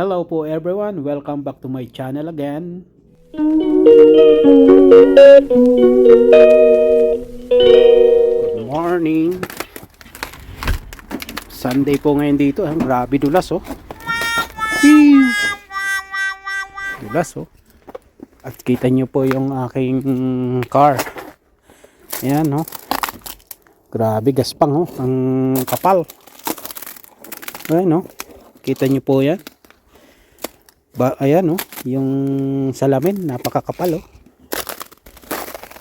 Hello po everyone, welcome back to my channel again. Good morning. Sunday po ngayon dito, grabe dulas oh. Dulas oh. At kita nyo po yung aking car. Ayan oh. Grabe gaspang oh, ang kapal. Ayan oh. Kita nyo po yan. Ayan oh, yung salamin napakakapal oh.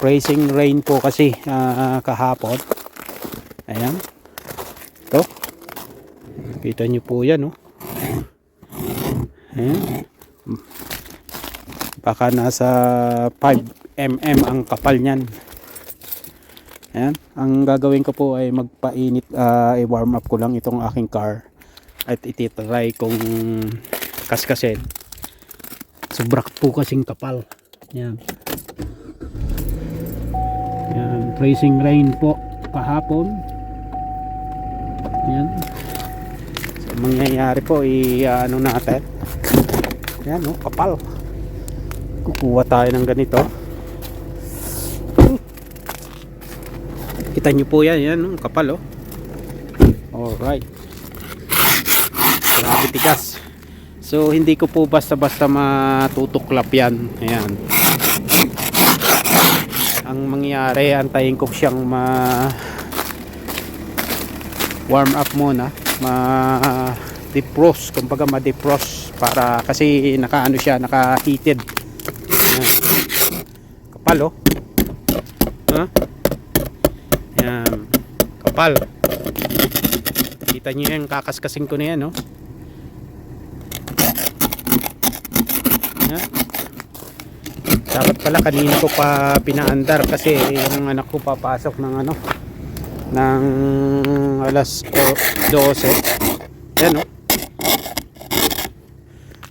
Freezing rain po kasi kahapon. Ayan. Ito. Kita nyo po yan oh. Ayan. Baka nasa 5 mm ang kapal niyan. Ayan. Ang gagawin ko po ay magpainit, i-warm up ko lang itong aking car. At ititry kung kaskasin. Sobra po kasing kapal. Yan. Yan. Freezing rain po kahapon. Yan. So, mangyayari po ano natin. Yan oh, kapal. Kukuha tayo ng ganito. Kita nyo po yan. Yan oh, kapal oh. Alright. Grabe tigas. So hindi ko po basta-basta matutuklap yan. Ayan. Ang mangyayari, antayin ko siyang warm up muna, defrost, kumbaga ma-defrost para kasi naka-ano siya, naka-heated. Ayan. Kapal oh. Huh? Ayan. Kapal. Kita niyo yung kakaskasing ko na yan oh. Dapat pala kanina ko pa pinaandar kasi yung anak ko papasok ng ano ng alas 12. Yan oh.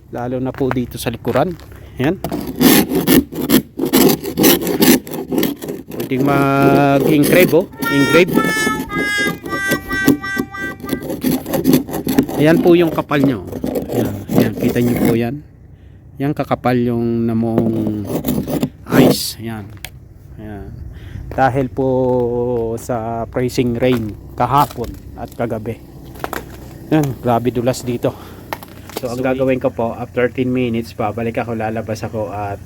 Lalo na po dito sa likuran. Yan. Pwedeng mag-engrave oh. Engrave. Ayan po yung kapal nyo. Ayan. Ayan. Kita nyo po yan. Yan kakapal yung namong ice. Ayan. Ayan. Dahil po sa freezing rain kahapon at kagabi. Ayan. Grabe dulas dito. So ang gagawin ko po, after 10 minutes babalik ako, lalabas ako at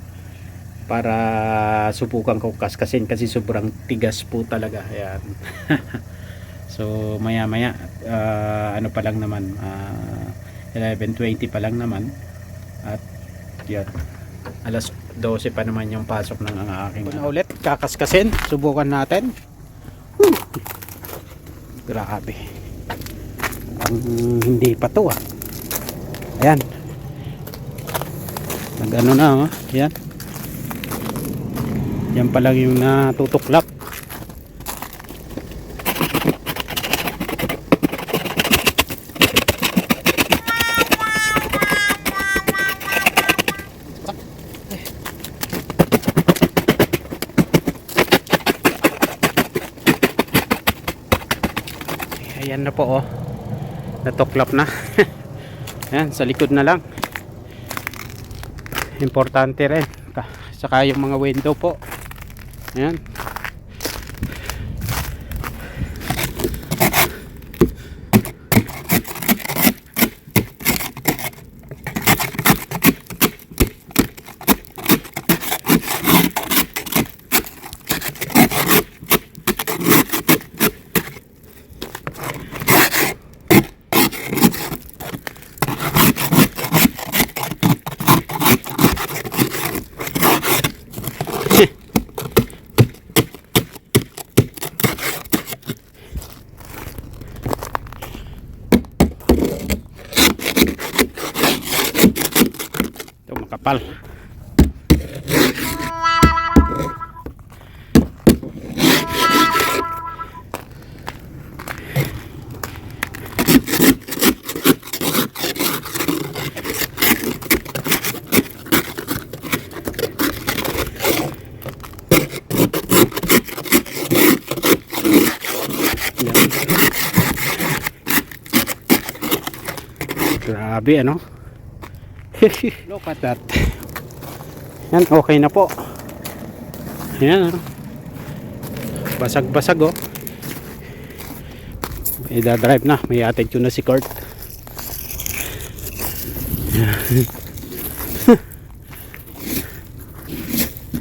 para subukan ko kaskasin kasi sobrang tigas po talaga. Ayan. So maya maya ano pa lang naman 11:20 pa lang naman at yan, alas 12 pa naman yung pasok ng aking ulit kakaskasin. Subukan natin. Grabe, hindi pa to ayan, nagano na yan. Yan pa lang yung natutuklap. Ayan na po oh. Natuklap na. Ayan, sa likod na lang. Importante rin. Saka yung mga window po. Ayan. Kapal. Grabe ano. Look at that. Yan, okay na po. Yan. Basag-basag oh. Ida-drive na. May attitude na si Kurt.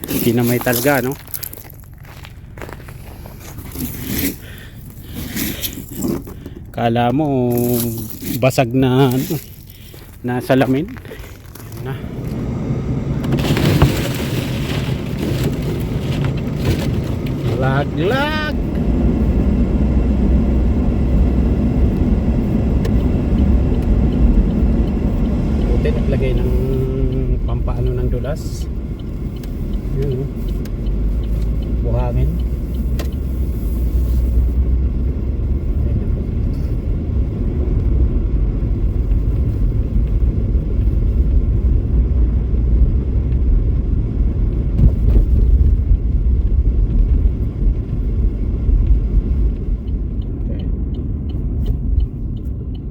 Hindi na may talga, no? Kala mo basag na ano, na salamin. Yan na. Lag-lag. Buti naglagay ng pampaano ng dulas. Yun, buhangin.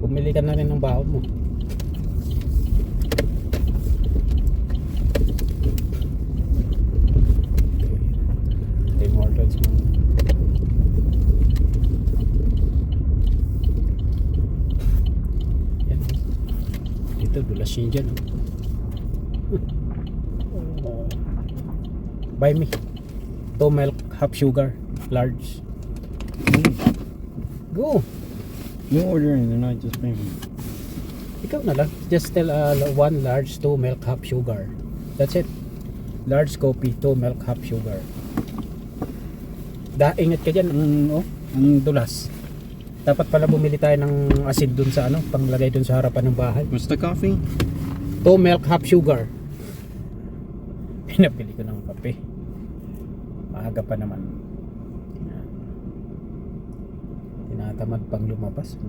Bumili ka na rin ng baon mo. Immortals mo. Yan. Dito dulas yun dyan. Oh. Buy me 2 milk, half sugar, large. Go. You ordering, they're not just paying. Ikaw na lang. Just tell 1 large, 2 milk, half sugar. That's it. Large coffee, 2 milk, half sugar. Ingat ka dyan. Ang dulas. Dapat pala bumili tayo ng asid dun sa ano, panglagay dun sa harapan ng bahay. What's the coffee? 2 milk, half sugar. Pinapili ko ng kape. Maaga pa naman. Tinatamad pang lumabas.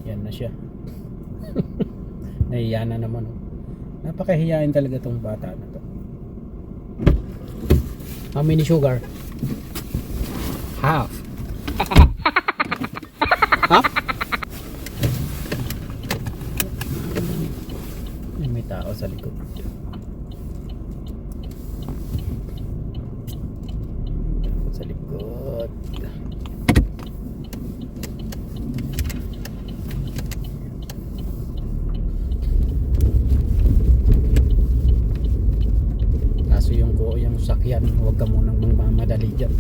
Yan na siya. Nahiya na naman. Napakahiyain talaga tong bata na to. How many sugar? Half. Half? May tao sa likod. Sa likod. Kaso yung sakyan, huwag ka munang magmamadali dyan.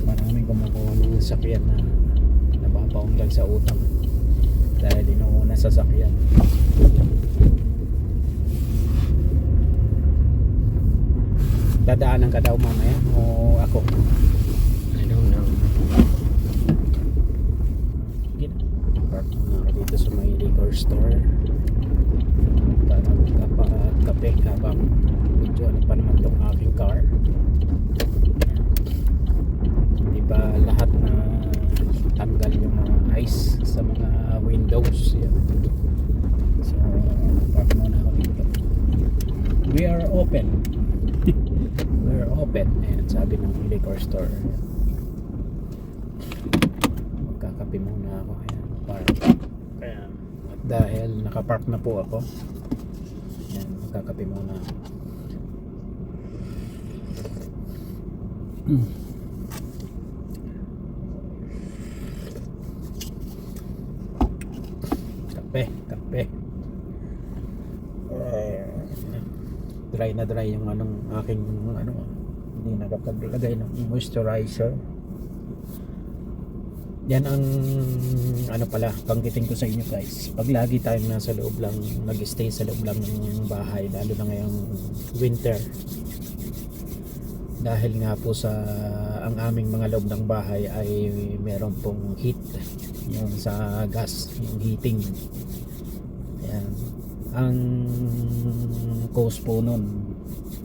Maraming kumukuha ng sakyan na napapaong lang sa utang dahil inuuna sa sakyan. Dadaanan ka daw mamaya o ako? I don't know. Park muna ako dito sa may liquor store para magkapa-kape habang medyo ano pa naman itong aking car. Hindi pa lahat na tanggal yung mga ice sa mga windows. Yan. So park muna ako dito. We are open. We're open. Ayan, sabi ng liquor store. Magkakape muna ako. Ayan, park. Ayan. At dahil nakapark na po ako, ayan, magkakape muna ako. Kape. Dry na dry yung aking hindi nakapaglagay ng moisturizer. Yan ang pala banggitin ko sa inyo guys, pag lagi tayong nasa loob lang, nag-stay sa loob lang ng bahay, lalo na ngayong winter, dahil nga po sa ang aming mga loob ng bahay ay meron pong heat, yung sa gas, yung heating. Ayan. Ang cause po nun,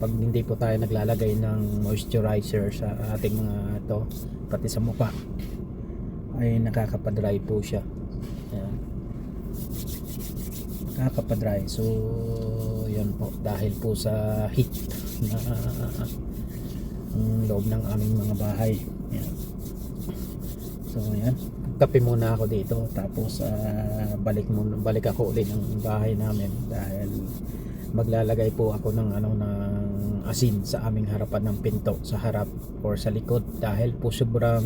pag hindi po tayo naglalagay ng moisturizer sa ating mga to, pati sa mukha, ay nakakapadry po siya. Ayan. Nakakapadry. So yan po, dahil po sa heat na ang loob ng aming mga bahay. Ayan. So ayan, magkape muna ako dito, tapos balik ako ulit ng bahay namin dahil maglalagay po ako ng asin sa aming harapan ng pinto, sa harap or sa likod, dahil po sobrang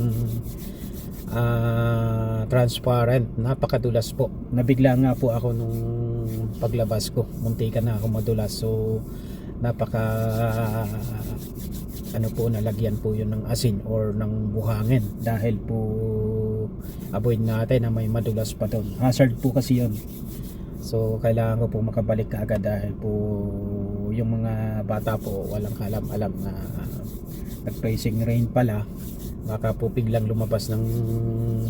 transparent, napakadulas po. Nabigla nga po ako nung paglabas ko, muntikan na ako madulas. So nalagyan po yun ng asin or ng buhangin, dahil po avoid natin na may madulas pa doon. Hazard po kasi yun. So kailangan ko po makabalik kaagad, dahil po yung mga bata po walang kalam-alam na nag-pressing rain pala, baka po biglang lumabas ng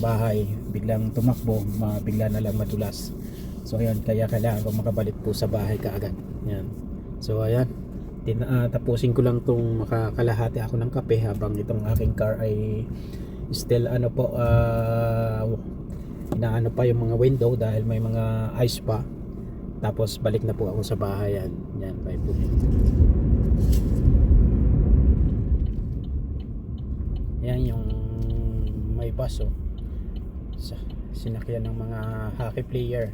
bahay, biglang tumakbo, bigla na lang madulas. So ayan, kaya kailangan ko makabalik po sa bahay kaagad. Yan. So ayan, tapusin ko lang tong makakalahati ako ng kape habang itong aking car ay still inaano pa yung mga window dahil may mga ice pa. Tapos balik na po ako sa bahay. Yan, bye po. Yan yung may bus sinakyan ng mga hockey player.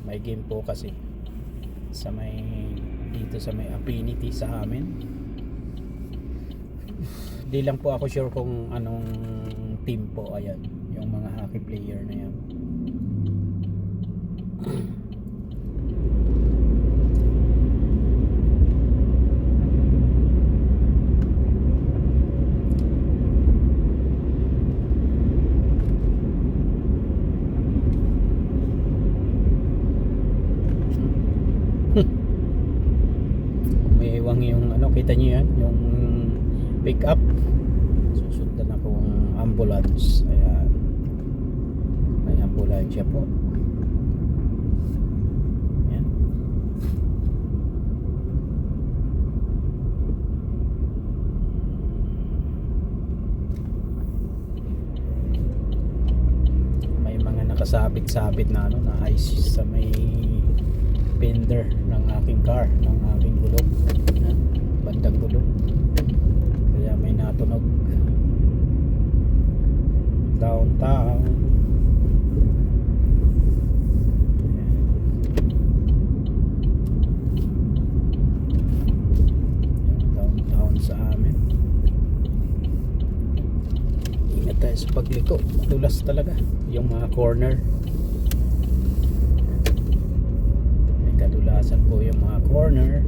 May game po kasi dito sa may Affinity sa amin. Di lang po ako sure kung anong team po. Ayan, yung mga hockey player na yan. Umiiwang yung kita nyo yan, yung pick up. Susundan akong ambulance. Ayan, may ambulansya po. Ayan. May mga nakasabit-sabit na na ice sa may fender ng aking car, ng aking gulong, bandang gulong, kaya may natunog. Downtown. Downtown sa amin. Ingat tayo sa pagliko, madulas talaga yung mga corner. Kadulasan po yung mga corner.